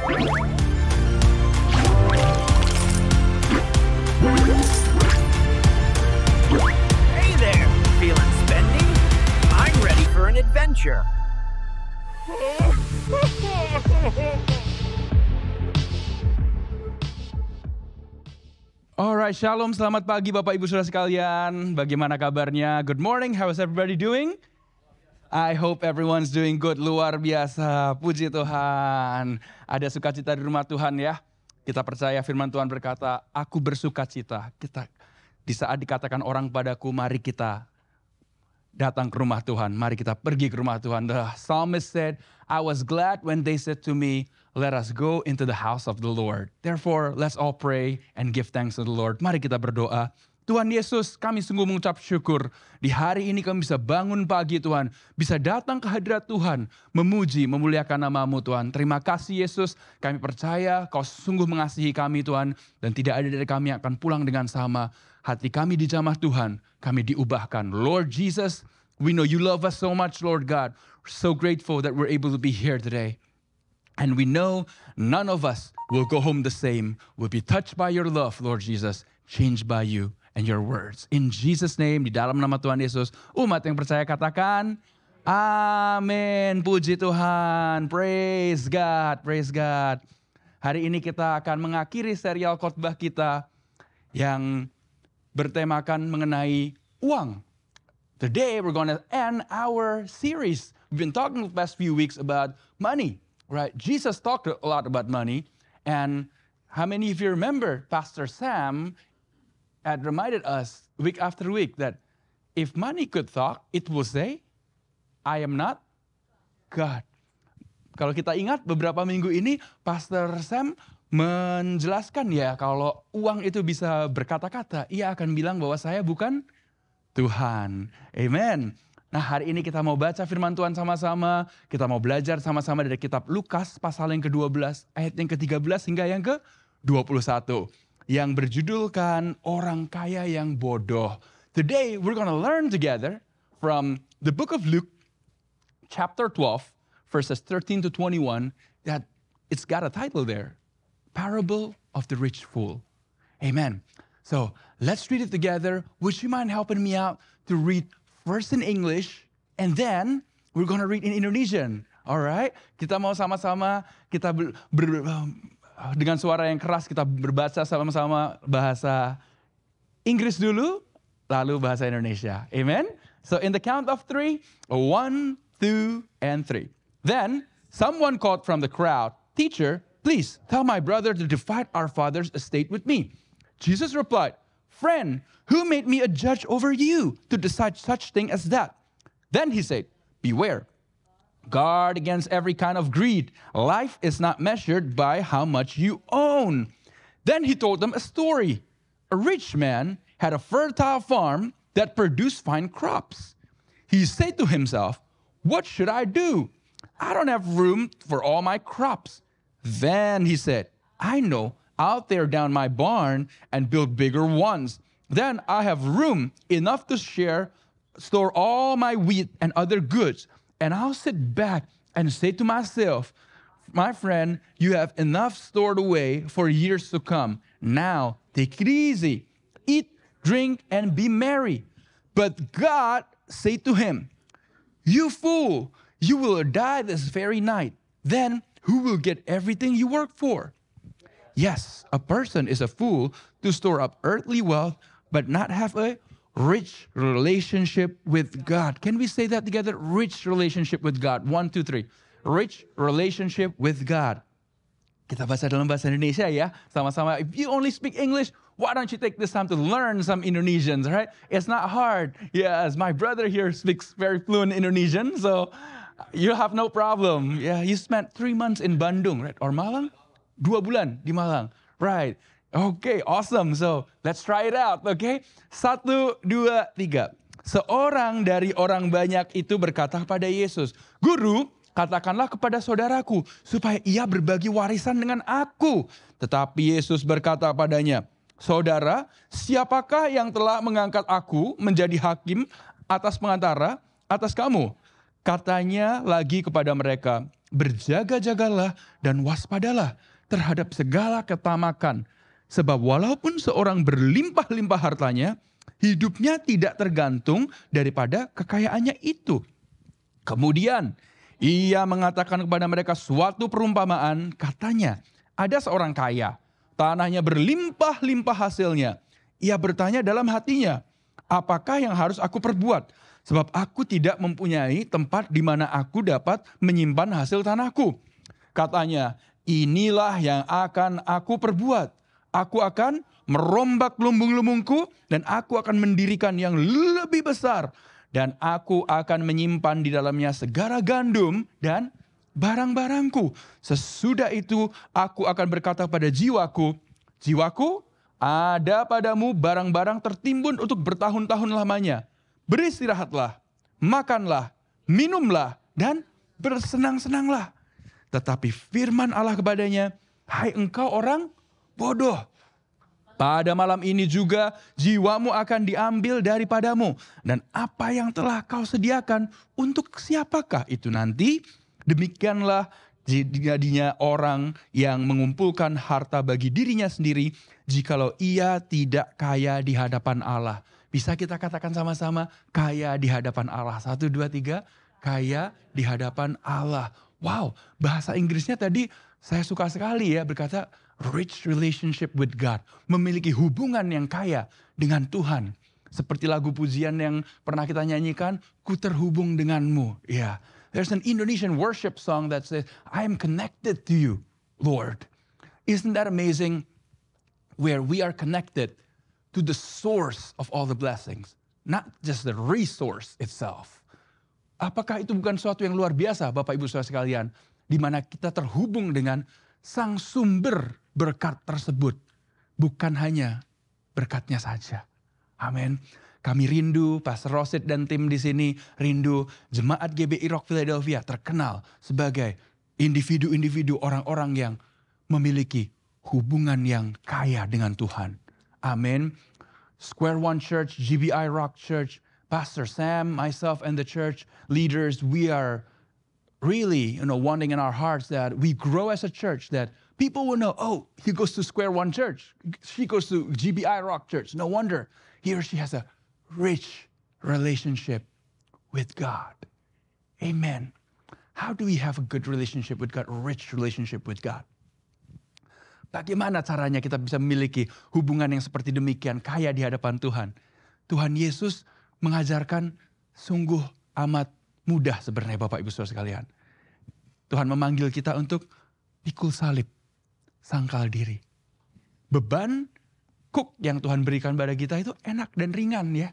Hey there, feeling spendy? I'm ready for an adventure. Alright, shalom, selamat pagi Bapak Ibu Saudara sekalian. Bagaimana kabarnya? Good morning, how is everybody doing? I hope everyone's doing good, luar biasa. Puji Tuhan. Ada sukacita di rumah Tuhan ya. Kita percaya firman Tuhan berkata, aku bersukacita. Di saat dikatakan orang padaku, mari kita datang ke rumah Tuhan. Mari kita pergi ke rumah Tuhan. The psalmist said, I was glad when they said to me, let us go into the house of the Lord. Therefore, let's all pray and give thanks to the Lord. Mari kita berdoa. Tuhan Yesus, kami sungguh mengucap syukur. Di hari ini kami bisa bangun pagi Tuhan. Bisa datang ke hadirat Tuhan. Memuji, memuliakan nama-Mu Tuhan. Terima kasih Yesus. Kami percaya Kau sungguh mengasihi kami Tuhan. Dan tidak ada dari kami yang akan pulang dengan sama. Hati kami dijamah Tuhan. Kami diubahkan. Lord Jesus, we know You love us so much Lord God. We're so grateful that we're able to be here today. And we know none of us will go home the same. We'll be touched by Your love, Lord Jesus. Changed by You and Your words. In Jesus' name, di dalam nama Tuhan Yesus, umat yang percaya katakan, Amin. Puji Tuhan. Praise God. Praise God. Hari ini kita akan mengakhiri serial khotbah kita yang bertemakan mengenai uang. Today we're going to end our series. We've been talking the past few weeks about money. Right, Jesus talked a lot about money, and how many of you remember Pastor Sam had reminded us week after week that if money could talk, it will say, I am not God. Kalau kita ingat beberapa minggu ini, Pastor Sam menjelaskan ya kalau uang itu bisa berkata-kata, ia akan bilang bahwa saya bukan Tuhan. Amen. Nah hari ini kita mau baca firman Tuhan sama-sama. Kita mau belajar sama-sama dari kitab Lukas pasal yang ke-12, ayat yang ke-13 hingga yang ke-21. Yang berjudulkan Orang Kaya Yang Bodoh. Today we're gonna learn together from the book of Luke, chapter 12, verses 13 to 21, that it's got a title there. Parable of the Rich Fool. Amen. So let's read it together. Would you mind helping me out to read first in English, and then we're gonna read in Indonesian. Alright? Kita mau sama-sama, kita dengan suara yang keras, kita berbaca sama-sama bahasa Inggris dulu, lalu bahasa Indonesia. Amen? So in the count of 3, 1, 2, and 3. Then, someone called from the crowd, Teacher, please tell my brother to divide our father's estate with me. Jesus replied, Friend, who made me a judge over you to decide such thing as that? Then he said, Beware. Guard against every kind of greed. Life is not measured by how much you own. Then he told them a story. A rich man had a fertile farm that produced fine crops. He said to himself, What should I do? I don't have room for all my crops. Then he said, I know. I'll tear down my barn and build bigger ones. Then I have room enough to store all my wheat and other goods. And I'll sit back and say to myself, my friend, you have enough stored away for years to come. Now take it easy. Eat, drink, and be merry. But God said to him, You fool, you will die this very night. Then who will get everything you work for? Yes, a person is a fool to store up earthly wealth, but not have a rich relationship with God. Can we say that together? Rich relationship with God. 1, 2, 3. Rich relationship with God. Kita baca dalam bahasa Indonesia ya, sama-sama. If you only speak English, why don't you take this time to learn some Indonesians, right? It's not hard. Yes, my brother here speaks very fluent Indonesian, so you have no problem. Yeah, you spent 3 months in Bandung, right? Or Malang? 2 bulan di Malang. Right. Okay, awesome. So, let's try it out, okay? 1, 2, 3. Seorang dari orang banyak itu berkata kepada Yesus, Guru, katakanlah kepada saudaraku, supaya ia berbagi warisan dengan aku. Tetapi Yesus berkata padanya, Saudara, siapakah yang telah mengangkat aku menjadi hakim atas pengantara atas kamu? Katanya lagi kepada mereka, berjaga-jagalah dan waspadalah terhadap segala ketamakan. Sebab walaupun seorang berlimpah-limpah hartanya, hidupnya tidak tergantung daripada kekayaannya itu. Kemudian ia mengatakan kepada mereka suatu perumpamaan, katanya, ada seorang kaya, tanahnya berlimpah-limpah hasilnya. Ia bertanya dalam hatinya, apakah yang harus aku perbuat? Sebab aku tidak mempunyai tempat di mana aku dapat menyimpan hasil tanahku. Katanya, inilah yang akan aku perbuat. Aku akan merombak lumbung-lumbungku dan aku akan mendirikan yang lebih besar. Dan aku akan menyimpan di dalamnya segala gandum dan barang-barangku. Sesudah itu aku akan berkata pada jiwaku, jiwaku, ada padamu barang-barang tertimbun untuk bertahun-tahun lamanya. Beristirahatlah, makanlah, minumlah, dan bersenang-senanglah. Tetapi firman Allah kepadanya, hai engkau orang bodoh. Pada malam ini juga jiwamu akan diambil daripadamu. Dan apa yang telah kau sediakan untuk siapakah itu nanti? Demikianlah jadinya orang yang mengumpulkan harta bagi dirinya sendiri, jikalau ia tidak kaya di hadapan Allah. Bisa kita katakan sama-sama, kaya di hadapan Allah. 1, 2, 3, kaya di hadapan Allah. Wow, bahasa Inggrisnya tadi saya suka sekali ya, berkata rich relationship with God. Memiliki hubungan yang kaya dengan Tuhan. Seperti lagu pujian yang pernah kita nyanyikan, ku terhubung denganmu. Ya, there's an Indonesian worship song that says, I am connected to you, Lord. Isn't that amazing? Where we are connected to the source of all the blessings. Not just the resource itself. Apakah itu bukan suatu yang luar biasa, Bapak Ibu Saudara sekalian? Di mana kita terhubung dengan sang sumber berkat tersebut. Bukan hanya berkatnya saja. Amin. Kami rindu, Pastor Rosid dan tim di sini rindu Jemaat GBI Rock Philadelphia terkenal sebagai individu-individu orang-orang yang memiliki hubungan yang kaya dengan Tuhan. Amin. Square One Church, GBI Rock Church, Pastor Sam, myself, and the church leaders, we are really, wanting in our hearts that we grow as a church, that people will know, oh, he goes to Square One Church, she goes to GBI Rock Church. No wonder he or she has a rich relationship with God. Amen. How do we have a good relationship with God, a rich relationship with God? Bagaimana caranya kita bisa memiliki hubungan yang seperti demikian, kaya di hadapan Tuhan? Tuhan Yesus mengajarkan sungguh amat mudah sebenarnya Bapak Ibu Saudara sekalian. Tuhan memanggil kita untuk pikul salib, sangkal diri. Beban kuk yang Tuhan berikan pada kita itu enak dan ringan ya.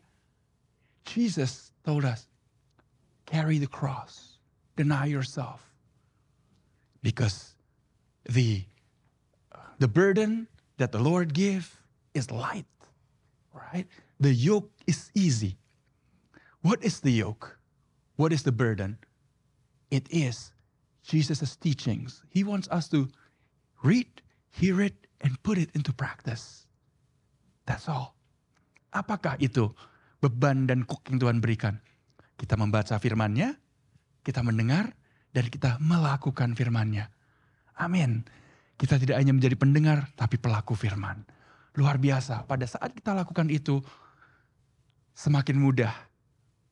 Jesus told us, carry the cross, deny yourself. Because the burden that the Lord gives is light, right? The yoke is easy. What is the yoke? What is the burden? It is Jesus' teachings. He wants us to read, hear it, and put it into practice. That's all. Apakah itu beban dan kuk yang Tuhan berikan? Kita membaca firman-Nya, kita mendengar, dan kita melakukan firman-Nya. Amin. Kita tidak hanya menjadi pendengar, tapi pelaku firman. Luar biasa, pada saat kita lakukan itu, semakin mudah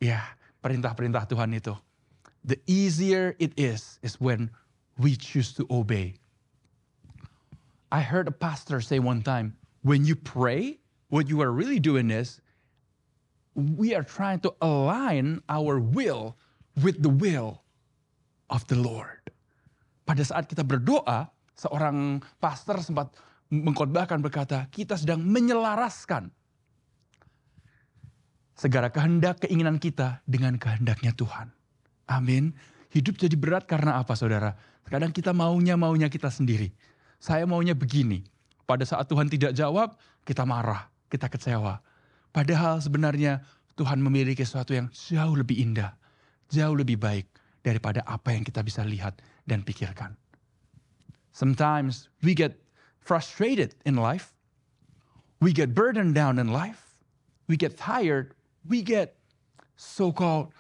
ya perintah-perintah Tuhan itu. The easier it is when we choose to obey. I heard a pastor say one time, when you pray, what you are really doing is, we are trying to align our will with the will of the Lord. Pada saat kita berdoa, seorang pastor sempat mengkhotbahkan berkata, kita sedang menyelaraskan segala kehendak keinginan kita dengan kehendaknya Tuhan. Amin. Hidup jadi berat karena apa saudara? Kadang kita maunya kita sendiri. Saya maunya begini. Pada saat Tuhan tidak jawab, kita marah, kita kecewa. Padahal sebenarnya Tuhan memiliki sesuatu yang jauh lebih indah, jauh lebih baik daripada apa yang kita bisa lihat dan pikirkan. Sometimes we get frustrated in life. We get burdened down in life. We get tired. We get so-called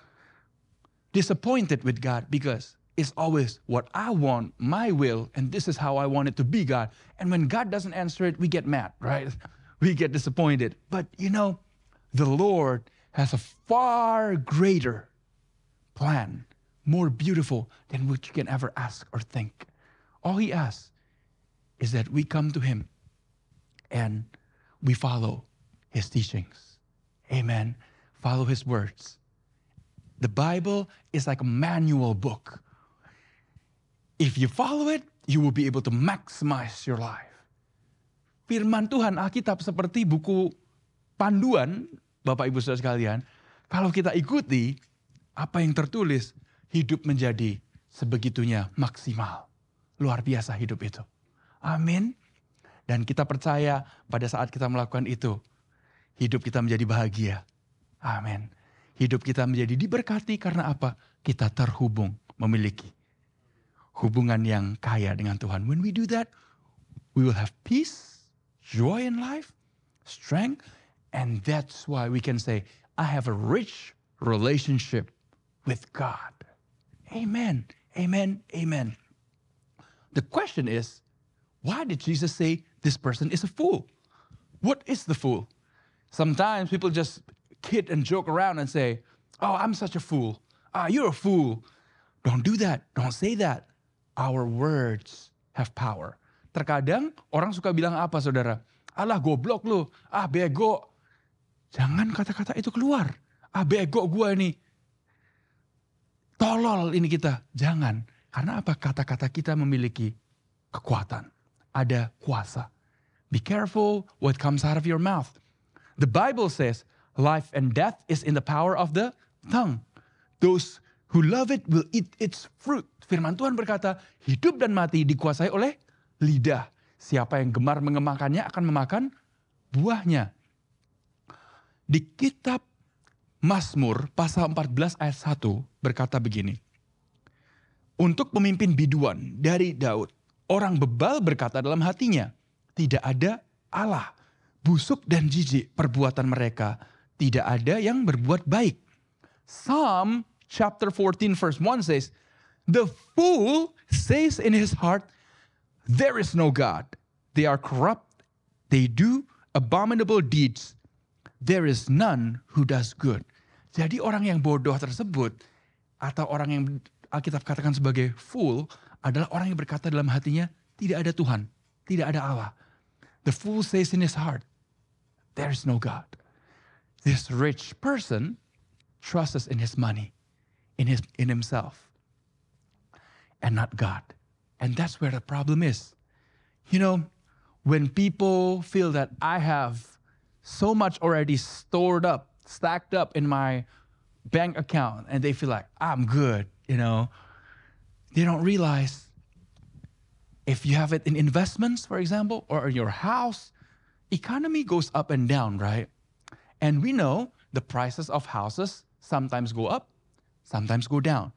disappointed with God because is always what I want, my will, and this is how I want it to be, God. And when God doesn't answer it, we get mad, right? We get disappointed. But the Lord has a far greater plan, more beautiful than what you can ever ask or think. All he asks is that we come to him and we follow his teachings. Amen. Follow his words. The Bible is like a manual book. If you follow it, you will be able to maximize your life. Firman Tuhan, Alkitab seperti buku panduan, Bapak Ibu Saudara sekalian. Kalau kita ikuti apa yang tertulis, hidup menjadi sebegitunya maksimal. Luar biasa hidup itu. Amin. Dan kita percaya pada saat kita melakukan itu, hidup kita menjadi bahagia. Amin. Hidup kita menjadi diberkati karena apa? Kita terhubung, memiliki hubungan yang kaya dengan Tuhan. When we do that, we will have peace, joy in life, strength, and that's why we can say, I have a rich relationship with God. Amen, amen, amen. The question is, why did Jesus say this person is a fool? What is the fool? Sometimes people just kid and joke around and say, oh, I'm such a fool. You're a fool. Don't do that. Don't say that. Our words have power. Terkadang orang suka bilang apa, saudara? Alah, goblok lu. Bego. Jangan kata-kata itu keluar. Bego gua ini. Tolol ini kita. Jangan. Karena apa? Kata-kata kita memiliki kekuatan. Ada kuasa. Be careful what comes out of your mouth. The Bible says, life and death is in the power of the tongue. Those who love it will eat its fruit. Firman Tuhan berkata, hidup dan mati dikuasai oleh lidah. Siapa yang gemar mengemakannya akan memakan buahnya. Di kitab Mazmur pasal 14 ayat 1 berkata begini. Untuk pemimpin biduan dari Daud, orang bebal berkata dalam hatinya, tidak ada Allah. Busuk dan jijik perbuatan mereka. Tidak ada yang berbuat baik. Psalm chapter 14 verse 1 says, the fool says in his heart, there is no God. They are corrupt. They do abominable deeds. There is none who does good. Jadi orang yang bodoh tersebut, atau orang yang Alkitab katakan sebagai fool, adalah orang yang berkata dalam hatinya, tidak ada Tuhan, tidak ada Allah. The fool says in his heart, there is no God. This rich person trusts in his money, in himself, and not God. And that's where the problem is. When people feel that I have so much already stored up, stacked up in my bank account, and they feel like, I'm good, they don't realize if you have it in investments, for example, or in your house, economy goes up and down, right? And we know the prices of houses sometimes go up, sometimes go down.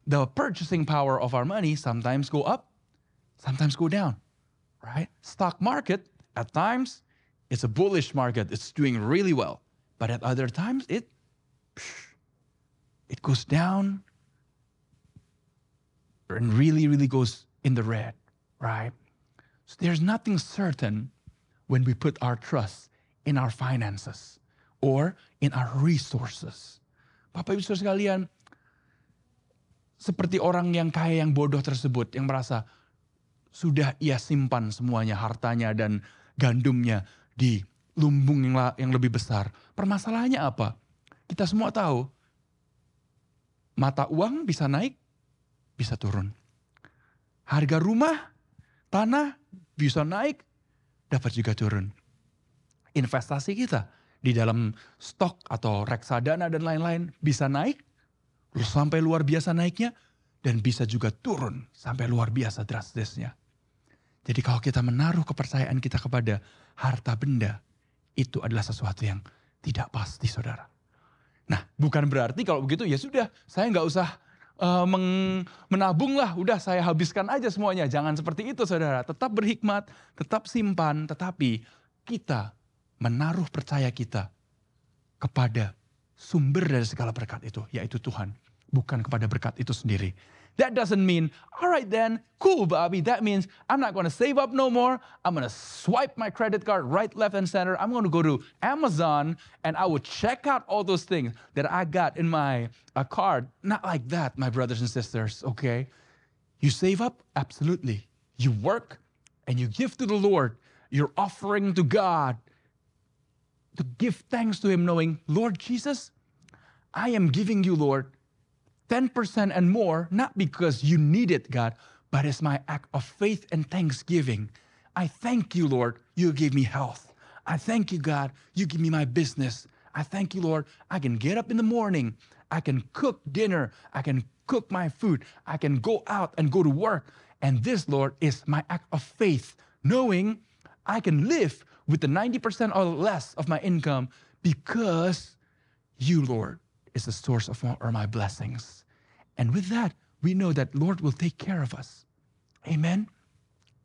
The purchasing power of our money sometimes go up, sometimes go down, right? Stock market, at times, it's a bullish market. It's doing really well. But at other times, it goes down and really, really goes in the red, right? So there's nothing certain when we put our trust in our finances or in our resources. Bapak Ibu Saudara sekalian, seperti orang yang kaya yang bodoh tersebut yang merasa sudah ia simpan semuanya, hartanya dan gandumnya di lumbung yang lebih besar. Permasalahannya apa? Kita semua tahu, mata uang bisa naik, bisa turun. Harga rumah, tanah bisa naik, dapat juga turun. Investasi kita di dalam stok atau reksadana dan lain-lain bisa naik, sampai luar biasa naiknya, dan bisa juga turun sampai luar biasa drastisnya. Jadi kalau kita menaruh kepercayaan kita kepada harta benda, itu adalah sesuatu yang tidak pasti, saudara. Nah, bukan berarti kalau begitu ya sudah, saya nggak usah menabung lah, udah saya habiskan aja semuanya. Jangan seperti itu, saudara. Tetap berhikmat, tetap simpan, tetapi kita menaruh percaya kita kepada sumber dari segala berkat itu, yaitu Tuhan. Bukan kepada berkat itu sendiri. That doesn't mean, all right then, cool, Bobby. That means I'm not going to save up no more. I'm going to swipe my credit card right, left, and center. I'm going to go to Amazon and I will check out all those things that I got in my card. Not like that, my brothers and sisters, okay? You save up? Absolutely. You work and you give to the Lord. You're offering to God to give thanks to Him, knowing, Lord Jesus, I am giving you, Lord, 10% and more, not because you need it, God, but it's my act of faith and thanksgiving. I thank you, Lord, you gave me health. I thank you, God, you give me my business. I thank you, Lord, I can get up in the morning. I can cook dinner. I can cook my food. I can go out and go to work. And this, Lord, is my act of faith, knowing I can live with the 90% or less of my income because you, Lord, is the source of my blessings. And with that, we know that Lord will take care of us. Amen.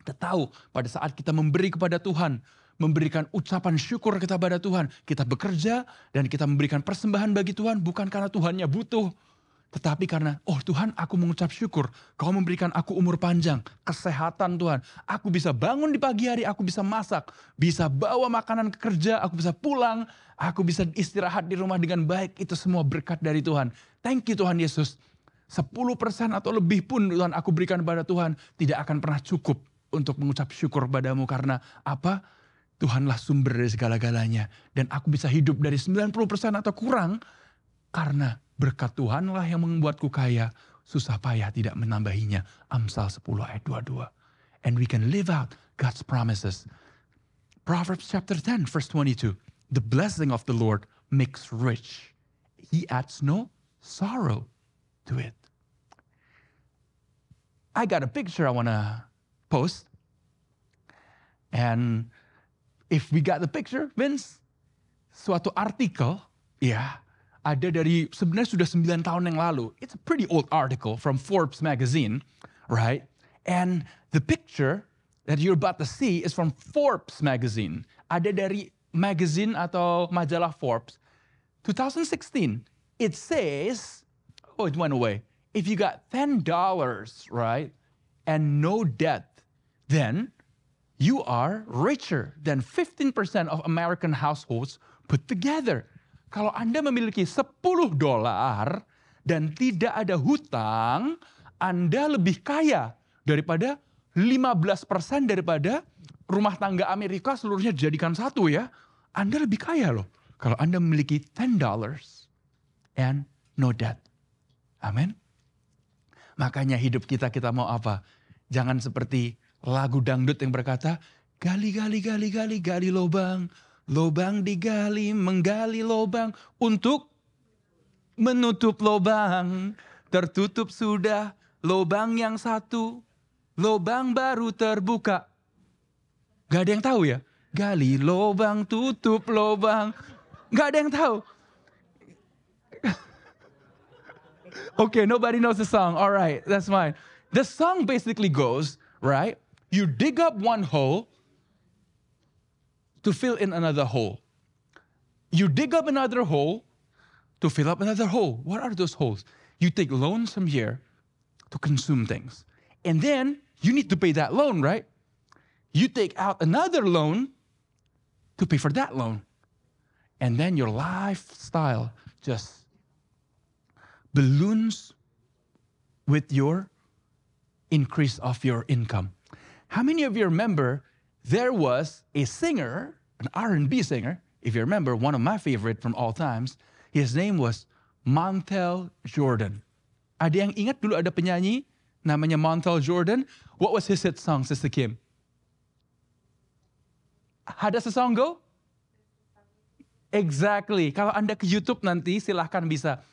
Kita tahu pada saat kita memberi kepada Tuhan, memberikan ucapan syukur kita pada Tuhan, kita bekerja dan kita memberikan persembahan bagi Tuhan bukan karena Tuhannya butuh, tetapi karena, oh Tuhan, aku mengucap syukur, Kau memberikan aku umur panjang, kesehatan Tuhan. Aku bisa bangun di pagi hari, aku bisa masak, bisa bawa makanan ke kerja, aku bisa pulang, aku bisa istirahat di rumah dengan baik. Itu semua berkat dari Tuhan. Thank you Tuhan Yesus. 10% atau lebih pun Tuhan aku berikan kepada Tuhan, tidak akan pernah cukup untuk mengucap syukur padamu. Karena apa? Tuhanlah sumber dari segala-galanya. Dan aku bisa hidup dari 90% atau kurang, karena berkat Tuhanlah yang membuatku kaya, susah payah tidak menambahinya. Amsal 10 ayat 22. And we can live out God's promises. Proverbs chapter 10 verse 22. The blessing of the Lord makes rich. He adds no sorrow to it. I got a picture I want to post. And if we got the picture, Vince, suatu artikel, ya, ada dari sebenarnya sudah 9 tahun yang lalu. It's a pretty old article from Forbes magazine, right? And the picture that you're about to see is from Forbes magazine. Ada dari magazine atau majalah Forbes. 2016, it says, oh, it went away. If you got $10, right, and no debt, then you are richer than 15% of American households put together. Kalau Anda memiliki $10 dan tidak ada hutang, Anda lebih kaya daripada 15% daripada rumah tangga Amerika seluruhnya dijadikan satu ya. Anda lebih kaya loh kalau Anda memiliki $10 and no debt. Amin. Makanya hidup kita mau apa? Jangan seperti lagu dangdut yang berkata, gali, gali, gali, gali, gali lubang. Lubang digali, menggali lubang untuk menutup lubang. Tertutup sudah lubang yang satu, lubang baru terbuka. Gak ada yang tahu ya? Gali lubang, tutup lubang. Gak ada yang tahu. Okay, nobody knows the song. All right, that's fine. The song basically goes, right? You dig up one hole to fill in another hole. You dig up another hole to fill up another hole. What are those holes? You take loans from here to consume things. And then you need to pay that loan, right? You take out another loan to pay for that loan. And then your lifestyle just balloons with your increase of your income. How many of you remember there was a singer, an R&B singer, if you remember, one of my favorite from all times, his name was Montel Jordan. Ada yang ingat dulu ada penyanyi namanya Montel Jordan? What was his hit song, Sister Kim? How does the song go? Exactly. Kalau Anda ke YouTube nanti silahkan bisa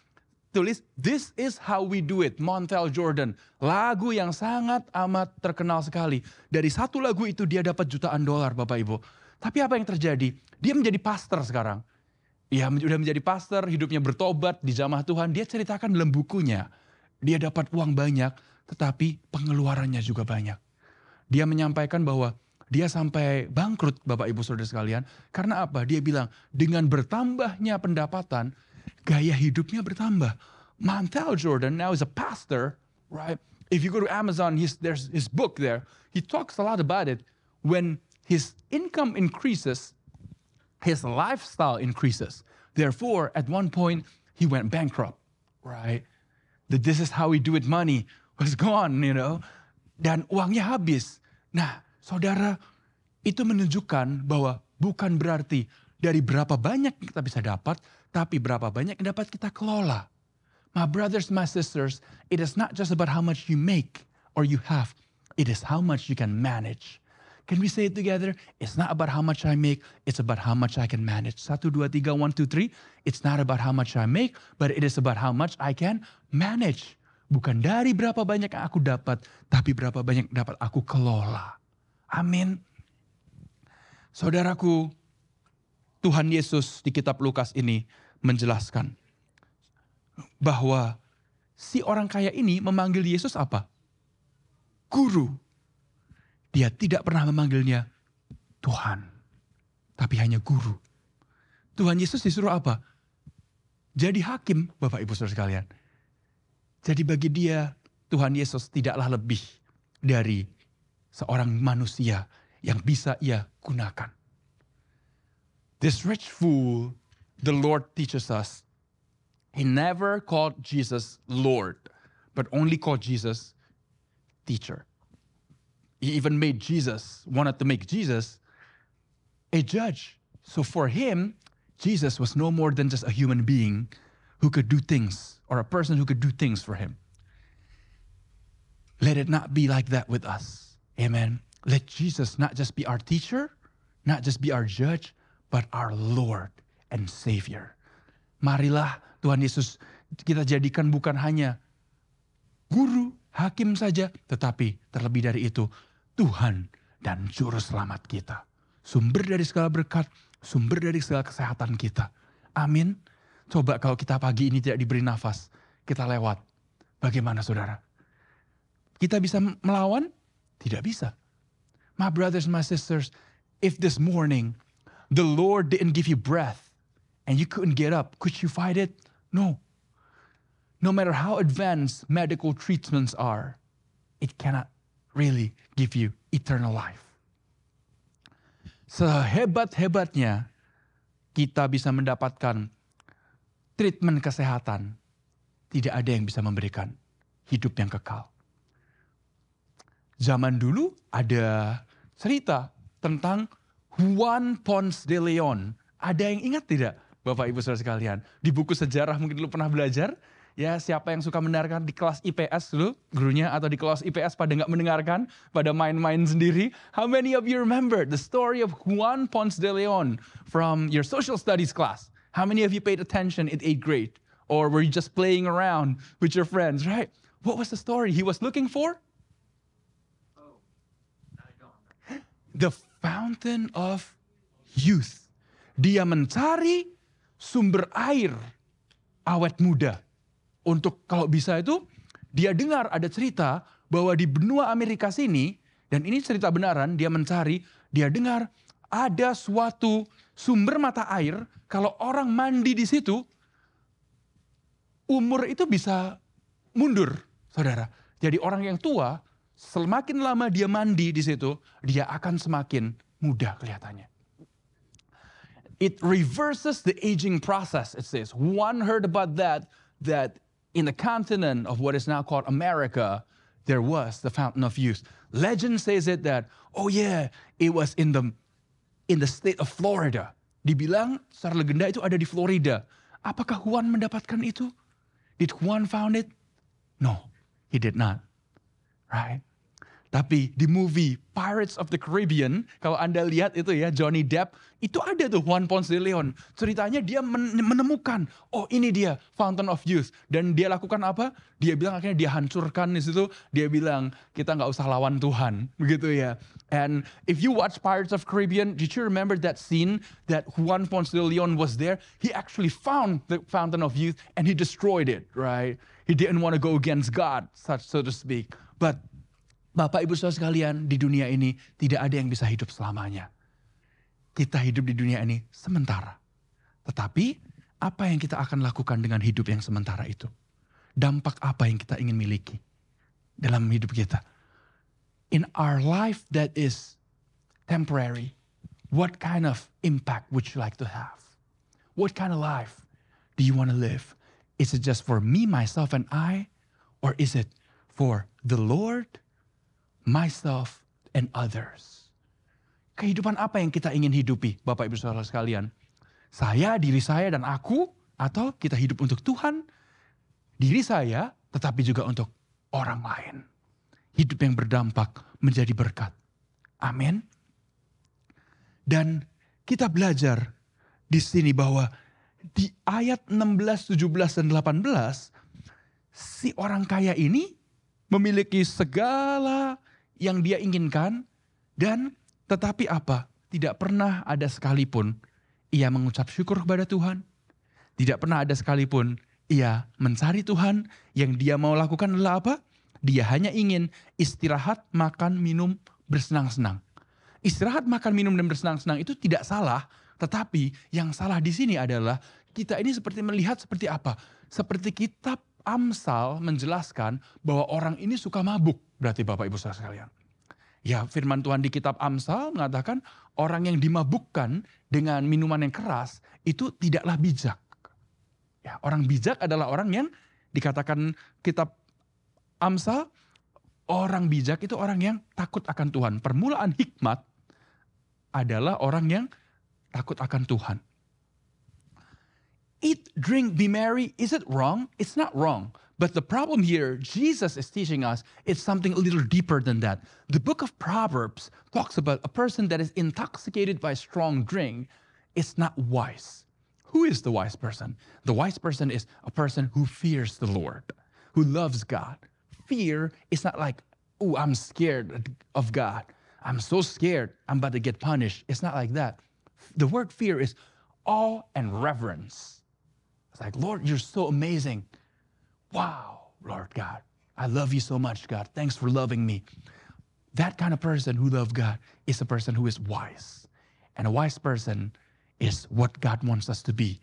tulis, This Is How We Do It, Montel Jordan. Lagu yang sangat amat terkenal sekali. Dari satu lagu itu dia dapat jutaan dolar, Bapak Ibu. Tapi apa yang terjadi? Dia menjadi pastor sekarang. Dia udah menjadi pastor, hidupnya bertobat, dijamah Tuhan. Dia ceritakan dalam bukunya. Dia dapat uang banyak, tetapi pengeluarannya juga banyak. Dia menyampaikan bahwa dia sampai bangkrut, Bapak Ibu Saudara sekalian. Karena apa? Dia bilang, dengan bertambahnya pendapatan, gaya hidupnya bertambah. Montel Jordan now is a pastor, right? If you go to Amazon, there's his book there. He talks a lot about it. When his income increases, his lifestyle increases. Therefore, at one point, he went bankrupt, right? That this is how we do it, money was gone, Dan uangnya habis. Nah, saudara, itu menunjukkan bahwa bukan berarti dari berapa banyak yang kita bisa dapat, tapi berapa banyak yang dapat kita kelola. My brothers, my sisters, it is not just about how much you make or you have. It is how much you can manage. Can we say it together? It's not about how much I make, it's about how much I can manage. 1, 2, 3, 1, 2, 3. It's not about how much I make, but it is about how much I can manage. Bukan dari berapa banyak yang aku dapat, tapi berapa banyak yang dapat aku kelola. Amin. Saudaraku, Tuhan Yesus di kitab Lukas ini menjelaskan bahwa si orang kaya ini memanggil Yesus apa? Guru. Dia tidak pernah memanggilnya Tuhan, tapi hanya guru. Tuhan Yesus disuruh apa? Jadi hakim, Bapak Ibu Saudara sekalian. Jadi bagi dia, Tuhan Yesus tidaklah lebih dari seorang manusia yang bisa ia gunakan. This rich fool, the Lord teaches us, he never called Jesus Lord, but only called Jesus teacher. He even wanted to make Jesus a judge. So for him, Jesus was no more than just a human being who could do things, or a person who could do things for him. Let it not be like that with us. Amen. Let Jesus not just be our teacher, not just be our judge, but our Lord and Savior. Marilah Tuhan Yesus kita jadikan bukan hanya guru, hakim saja, tetapi terlebih dari itu, Tuhan dan Juru Selamat kita. Sumber dari segala berkat, sumber dari segala kesehatan kita. Amin. Coba kalau kita pagi ini tidak diberi nafas, kita lewat. Bagaimana saudara? Kita bisa melawan? Tidak bisa. My brothers and my sisters, if this morning the Lord didn't give you breath and you couldn't get up, could you fight it? No. No matter how advanced medical treatments are, it cannot really give you eternal life. Sehebat-hebatnya kita bisa mendapatkan treatment kesehatan, tidak ada yang bisa memberikan hidup yang kekal. Zaman dulu ada cerita tentang Juan Ponce de Leon. Ada yang ingat tidak, Bapak Ibu Saudara sekalian? Di buku sejarah mungkin dulu pernah belajar. Ya, siapa yang suka mendengarkan di kelas IPS dulu, gurunya, atau di kelas IPS pada nggak mendengarkan, pada main-main sendiri. How many of you remember the story of Juan Ponce de Leon from your social studies class? How many of you paid attention in 8th grade? Or were you just playing around with your friends, right? What was the story he was looking for? The fountain of youth. Dia mencari sumber air awet muda. Untuk kalau bisa itu, dia dengar ada cerita bahwa di benua Amerika sini, dan ini cerita benaran, dia mencari, dia dengar ada suatu sumber mata air, kalau orang mandi di situ, umur itu bisa mundur, saudara. Jadi orang yang tua, semakin lama dia mandi di situ, dia akan semakin muda kelihatannya. It reverses the aging process, it says. One heard about that in the continent of what is now called America, there was the fountain of youth. Legend says it that, oh yeah, it was in the state of Florida. Dibilang secara legenda itu ada di Florida. Apakah Juan mendapatkan itu? Did Juan found it? No, he did not. Right? Tapi di movie Pirates of the Caribbean, kalau Anda lihat itu ya, Johnny Depp, itu ada tuh Juan Ponce de Leon. Ceritanya dia menemukan, oh ini dia Fountain of Youth. Dan dia lakukan apa? Dia bilang akhirnya dia hancurkan di situ. Dia bilang kita nggak usah lawan Tuhan, begitu ya. And if you watch Pirates of Caribbean, did you remember that scene that Juan Ponce de Leon was there? He actually found the Fountain of Youth and he destroyed it, right? He didn't want to go against God, so to speak. But Bapak Ibu Saudara sekalian, di dunia ini tidak ada yang bisa hidup selamanya. Kita hidup di dunia ini sementara. Tetapi apa yang kita akan lakukan dengan hidup yang sementara itu? Dampak apa yang kita ingin miliki? dalam hidup kita. In our life that is temporary, what kind of impact would you like to have? What kind of life do you want to live? Is it just for me, myself, and I? Or is it for the Lord, myself, and others? Kehidupan apa yang kita ingin hidupi, Bapak Ibu Saudara sekalian? Saya, diri saya, dan aku? Atau kita hidup untuk Tuhan, diri saya, tetapi juga untuk orang lain. Hidup yang berdampak menjadi berkat. Amin. Dan kita belajar di sini bahwa di ayat 16, 17, dan 18, si orang kaya ini memiliki segala yang dia inginkan, dan tetapi apa? Tidak pernah ada sekalipun ia mengucap syukur kepada Tuhan. Tidak pernah ada sekalipun ia mencari Tuhan. Yang dia mau lakukan adalah apa? Dia hanya ingin istirahat, makan, minum, bersenang-senang. Istirahat, makan, minum, dan bersenang-senang itu tidak salah. Tetapi yang salah di sini adalah kita ini seperti melihat seperti apa? Seperti kitab Amsal menjelaskan bahwa orang ini suka mabuk. Berarti Bapak Ibu Saudara sekalian. Ya, firman Tuhan di kitab Amsal mengatakan orang yang dimabukkan dengan minuman yang keras itu tidaklah bijak. Ya, orang bijak adalah orang yang dikatakan kitab Amsal, orang bijak itu orang yang takut akan Tuhan. Permulaan hikmat adalah orang yang takut akan Tuhan. Eat, drink, be merry, is it wrong? It's not wrong. But the problem here, Jesus is teaching us, it's something a little deeper than that. The book of Proverbs talks about a person that is intoxicated by strong drink is not wise. Who is the wise person? The wise person is a person who fears the Lord, who loves God. Fear is not like, oh, I'm scared of God. I'm so scared, I'm about to get punished. It's not like that. The word fear is awe and reverence. It's like, Lord, you're so amazing. Wow, Lord God, I love you so much, God. Thanks for loving me. That kind of person who loves God is a person who is wise. And a wise person is what God wants us to be.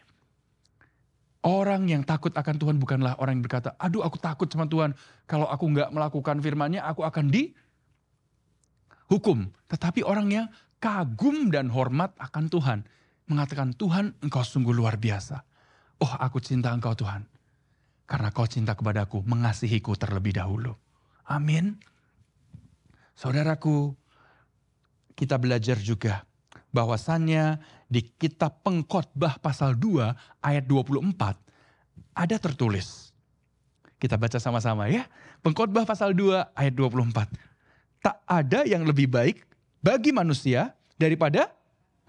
Orang yang takut akan Tuhan bukanlah orang yang berkata, aduh aku takut sama Tuhan. Kalau aku nggak melakukan firman-Nya, aku akan dihukum. Tetapi orang yang kagum dan hormat akan Tuhan. Mengatakan, Tuhan engkau sungguh luar biasa. Oh aku cinta engkau Tuhan. Karena kau cinta kepadaku, mengasihiku terlebih dahulu. Amin. Saudaraku, kita belajar juga bahwasannya di kitab Pengkhotbah pasal 2 ayat 24 ada tertulis. Kita baca sama-sama ya. Pengkhotbah pasal 2 ayat 24. Tak ada yang lebih baik bagi manusia daripada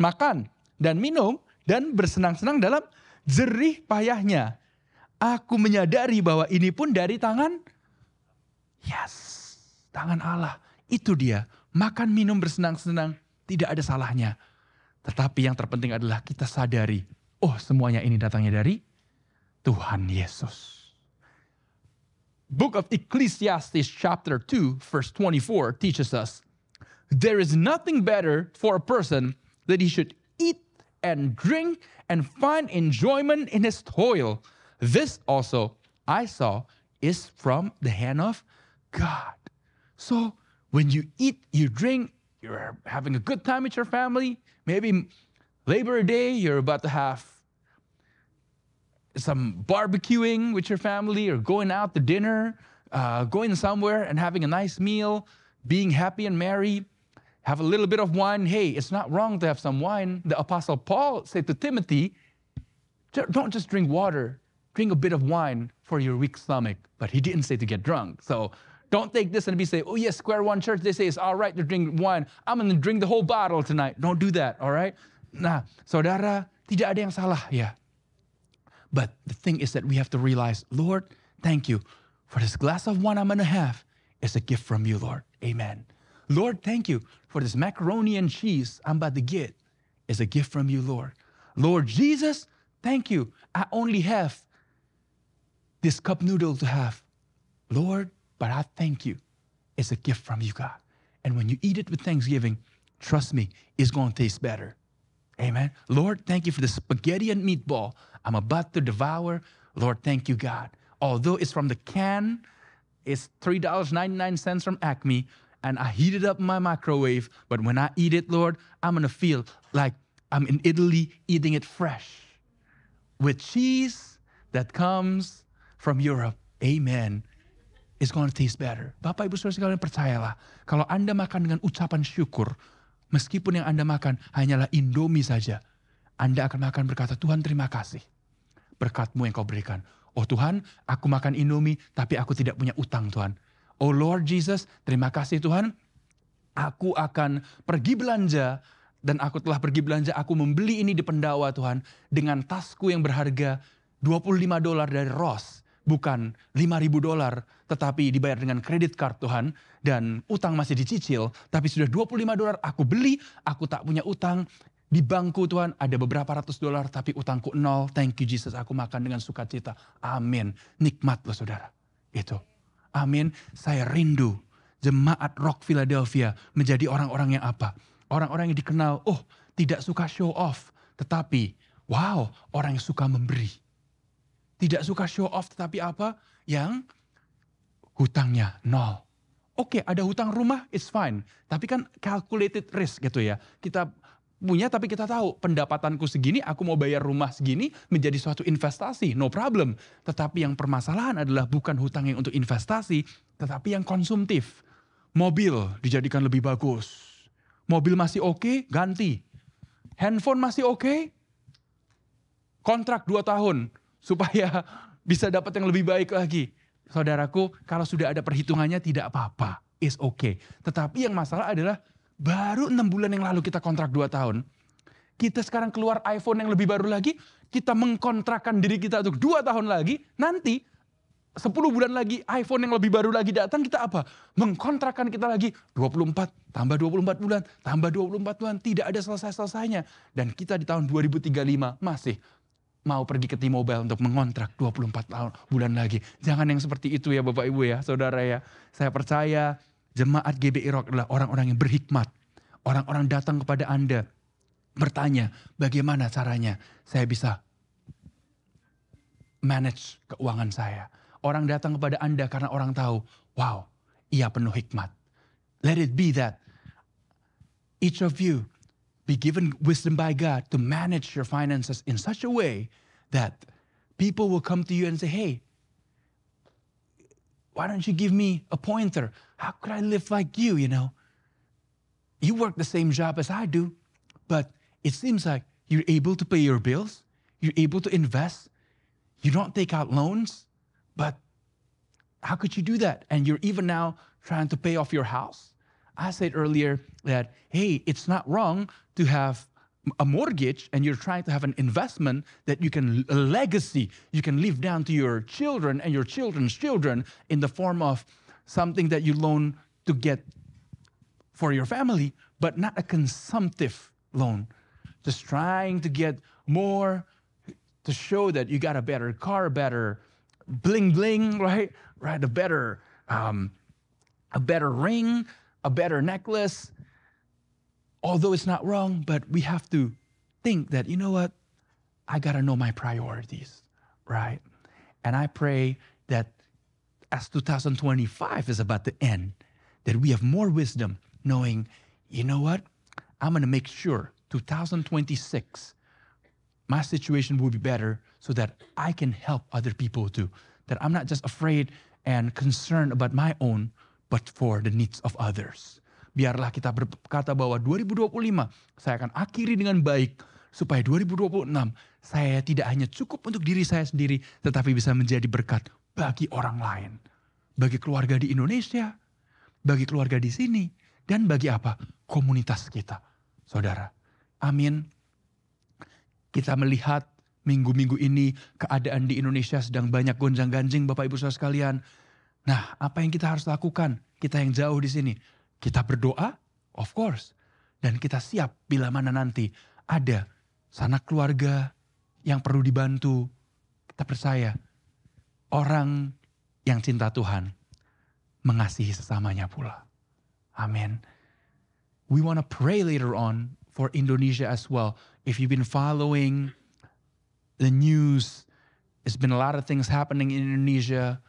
makan dan minum dan bersenang-senang dalam jerih payahnya. Aku menyadari bahwa ini pun dari tangan Allah. Itu dia. Makan, minum, bersenang-senang tidak ada salahnya. Tetapi yang terpenting adalah kita sadari, oh semuanya ini datangnya dari Tuhan Yesus. Book of Ecclesiastes chapter 2 verse 24 teaches us, there is nothing better for a person that he should eat and drink and find enjoyment in his toil. This also I saw is from the hand of God. So when you eat, you drink, you're having a good time with your family. Maybe Labor Day, you're about to have some barbecuing with your family or going out to dinner, going somewhere and having a nice meal, being happy and merry. Have a little bit of wine. Hey, it's not wrong to have some wine. The Apostle Paul said to Timothy, don't just drink water. Drink a bit of wine for your weak stomach. But he didn't say to get drunk. So don't take this and be say, oh yes, Square One Church, they say it's all right to drink wine. I'm going to drink the whole bottle tonight. Don't do that, all right? Nah, saudara, tidak ada yang salah ya. But the thing is that we have to realize, Lord, thank you for this glass of wine I'm going to have. It's a gift from you, Lord. Amen. Lord, thank you for this macaroni and cheese I'm about to get. It's a gift from you, Lord. Lord Jesus, thank you. I only have this cup noodle to have. Lord, but I thank you. It's a gift from you, God. And when you eat it with thanksgiving, trust me, it's going to taste better. Amen. Lord, thank you for the spaghetti and meatball I'm about to devour. Lord, thank you, God. Although it's from the can, It's $3.99 from Acme, and I heat it up in my microwave. But when I eat it, Lord, I'm going to feel like I'm in Italy eating it fresh with cheese that comes from Europe. Amen. It's going to taste better. Bapak, Ibu, Saudara sekalian, percayalah. Kalau Anda makan dengan ucapan syukur, meskipun yang Anda makan hanyalah Indomie saja, Anda akan makan berkata, Tuhan terima kasih. Berkat-Mu yang Kau berikan. Oh Tuhan, aku makan Indomie, tapi aku tidak punya utang Tuhan. Oh Lord Jesus, terima kasih Tuhan. Aku akan pergi belanja, dan aku telah pergi belanja, aku membeli ini di Pendawa Tuhan, dengan tasku yang berharga $25 dari Ross. Bukan $5.000, tetapi dibayar dengan kredit card Tuhan. Dan utang masih dicicil, tapi sudah $25 aku beli, aku tak punya utang. Di bangku Tuhan ada beberapa ratus dolar, tapi utangku 0. Thank you Jesus, aku makan dengan sukacita. Amin. Nikmat loh saudara. Itu. Amin. Saya rindu jemaat Rock Philadelphia menjadi orang-orang yang apa? Orang-orang yang dikenal, tidak suka show off. Tetapi, wow, orang yang suka memberi. Tidak suka show off, tetapi apa? Yang hutangnya 0. Oke, ada hutang rumah, it's fine. Tapi kan calculated risk gitu ya. Kita punya tapi kita tahu pendapatanku segini, aku mau bayar rumah segini menjadi suatu investasi, no problem. Tetapi yang permasalahan adalah bukan hutang yang untuk investasi, tetapi yang konsumtif. Mobil dijadikan lebih bagus. Mobil masih oke, ganti. Handphone masih oke, kontrak 2 tahun. Supaya bisa dapat yang lebih baik lagi. Saudaraku, kalau sudah ada perhitungannya tidak apa-apa. It's okay. Tetapi yang masalah adalah baru 6 bulan yang lalu kita kontrak 2 tahun. Kita sekarang keluar iPhone yang lebih baru lagi. Kita mengkontrakkan diri kita untuk 2 tahun lagi. Nanti 10 bulan lagi iPhone yang lebih baru lagi datang, kita apa? Mengkontrakkan kita lagi 24, tambah 24 bulan, tambah 24 bulan. Tidak ada selesai-selesainya. Dan kita di tahun 2035 masih mau pergi ke T-Mobile untuk mengontrak 24 bulan lagi. Jangan yang seperti itu ya Bapak Ibu ya, Saudara ya. Saya percaya jemaat GBI Rock adalah orang-orang yang berhikmat. Orang-orang datang kepada Anda bertanya, bagaimana caranya saya bisa manage keuangan saya. Orang datang kepada Anda karena orang tahu, wow, ia penuh hikmat. Let it be that each of you be given wisdom by God to manage your finances in such a way that people will come to you and say, hey, why don't you give me a pointer? How could I live like you, you know? You work the same job as I do, but it seems like you're able to pay your bills, you're able to invest, you don't take out loans, but how could you do that? And you're even now trying to pay off your house. I said earlier that, hey, it's not wrong to have a mortgage and you're trying to have an investment that you can, a legacy, you can leave down to your children and your children's children in the form of something that you loan to get for your family, but not a consumptive loan. Just trying to get more to show that you got a better car, better bling bling, right? Right, a better ring, a better necklace. Although it's not wrong, but we have to think that, you know what? I got to know my priorities, right? And I pray that as 2025 is about to end, that we have more wisdom knowing, you know what? I'm going to make sure 2026, my situation will be better so that I can help other people too. That I'm not just afraid and concerned about my own, but for the needs of others. Biarlah kita berkata bahwa 2025 saya akan akhiri dengan baik, supaya 2026 saya tidak hanya cukup untuk diri saya sendiri, tetapi bisa menjadi berkat bagi orang lain. Bagi keluarga di Indonesia, bagi keluarga di sini, dan bagi apa? Komunitas kita. Saudara, amin. Kita melihat minggu-minggu ini keadaan di Indonesia sedang banyak gonjang-ganjing Bapak Ibu Saudara sekalian. Nah, apa yang kita harus lakukan? Kita yang jauh di sini. Kita berdoa, of course. Dan kita siap bila mana nanti ada sanak keluarga yang perlu dibantu. Kita percaya orang yang cinta Tuhan mengasihi sesamanya pula. Amin. We want to pray later on for Indonesia as well. If you've been following the news, there's been a lot of things happening in Indonesia.